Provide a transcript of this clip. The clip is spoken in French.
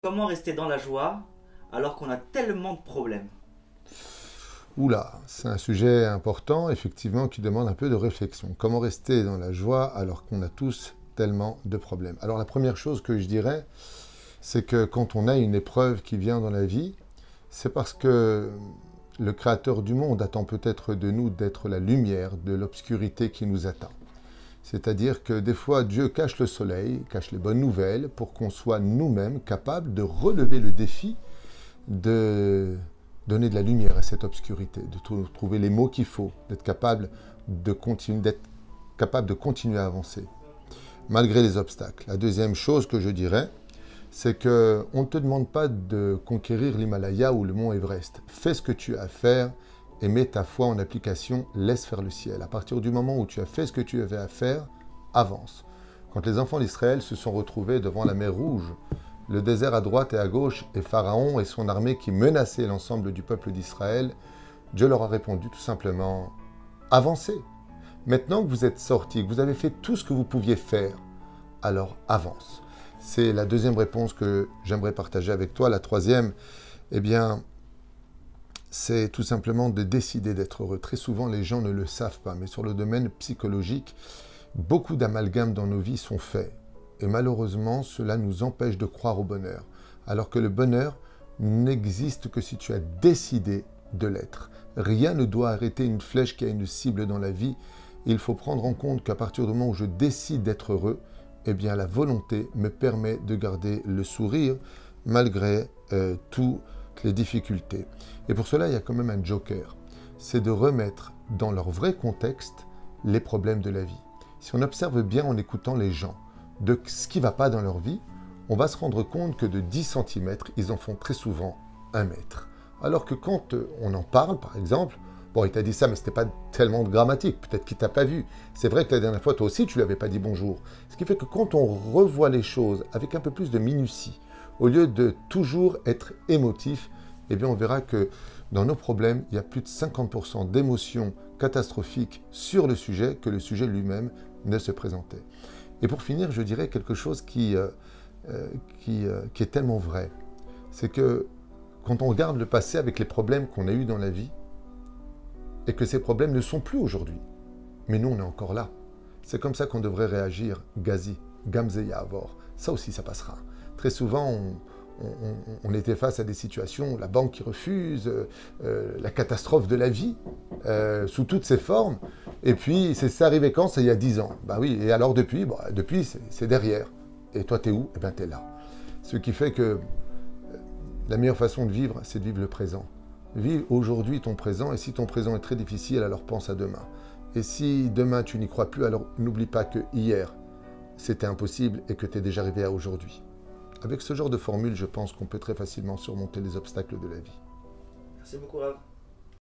Comment rester dans la joie alors qu'on a tellement de problèmes? Oula, c'est un sujet important, effectivement, qui demande un peu de réflexion. Comment rester dans la joie alors qu'on a tous tellement de problèmes? Alors la première chose que je dirais, c'est que quand on a une épreuve qui vient dans la vie, c'est parce que le Créateur du monde attend peut-être de nous d'être la lumière de l'obscurité qui nous atteint. C'est-à-dire que des fois, Dieu cache le soleil, cache les bonnes nouvelles, pour qu'on soit nous-mêmes capables de relever le défi de donner de la lumière à cette obscurité, de trouver les mots qu'il faut, d'être capable de continuer à avancer, malgré les obstacles. La deuxième chose que je dirais, c'est qu'on ne te demande pas de conquérir l'Himalaya ou le mont Everest. Fais ce que tu as à faire et mets ta foi en application, laisse faire le ciel. À partir du moment où tu as fait ce que tu avais à faire, avance. Quand les enfants d'Israël se sont retrouvés devant la mer Rouge, le désert à droite et à gauche, et Pharaon et son armée qui menaçaient l'ensemble du peuple d'Israël, Dieu leur a répondu tout simplement, avancez. Maintenant que vous êtes sortis, que vous avez fait tout ce que vous pouviez faire, alors avance. C'est la deuxième réponse que j'aimerais partager avec toi. La troisième, eh bien, c'est tout simplement de décider d'être heureux. Très souvent, les gens ne le savent pas, mais sur le domaine psychologique, beaucoup d'amalgames dans nos vies sont faits. Et malheureusement, cela nous empêche de croire au bonheur. Alors que le bonheur n'existe que si tu as décidé de l'être. Rien ne doit arrêter une flèche qui a une cible dans la vie. Il faut prendre en compte qu'à partir du moment où je décide d'être heureux, eh bien la volonté me permet de garder le sourire malgré toutes les difficultés. Et pour cela, il y a quand même un joker. C'est de remettre dans leur vrai contexte les problèmes de la vie. Si on observe bien en écoutant les gens de ce qui ne va pas dans leur vie, on va se rendre compte que de 10 centimètres, ils en font très souvent 1 mètre. Alors que quand on en parle, par exemple, bon, il t'a dit ça, mais ce n'était pas tellement de grammatique, peut-être qu'il ne t'a pas vu. C'est vrai que la dernière fois, toi aussi, tu ne lui avais pas dit bonjour. Ce qui fait que quand on revoit les choses avec un peu plus de minutie, au lieu de toujours être émotif, eh bien, on verra que dans nos problèmes, il y a plus de 50% d'émotions catastrophiques sur le sujet que le sujet lui-même ne se présentait. Et pour finir, je dirais quelque chose qui est tellement vrai. C'est que quand on regarde le passé avec les problèmes qu'on a eus dans la vie, et que ces problèmes ne sont plus aujourd'hui, mais nous, on est encore là. C'est comme ça qu'on devrait réagir, Gazi, Gamzeya Avor. Ça aussi, ça passera. Très souvent, on était face à des situations, la banque qui refuse, la catastrophe de la vie, sous toutes ses formes. Et puis, c'est arrivé quand? C'est il y a 10 ans. Bah oui, et alors depuis? Depuis, c'est derrière. Et toi, t'es où? Eh bien, t'es là. Ce qui fait que la meilleure façon de vivre, c'est de vivre le présent. Vis aujourd'hui ton présent, et si ton présent est très difficile, alors pense à demain. Et si demain tu n'y crois plus, alors n'oublie pas que hier, c'était impossible et que tu es déjà arrivé à aujourd'hui. Avec ce genre de formule, je pense qu'on peut très facilement surmonter les obstacles de la vie. Merci beaucoup, Rav.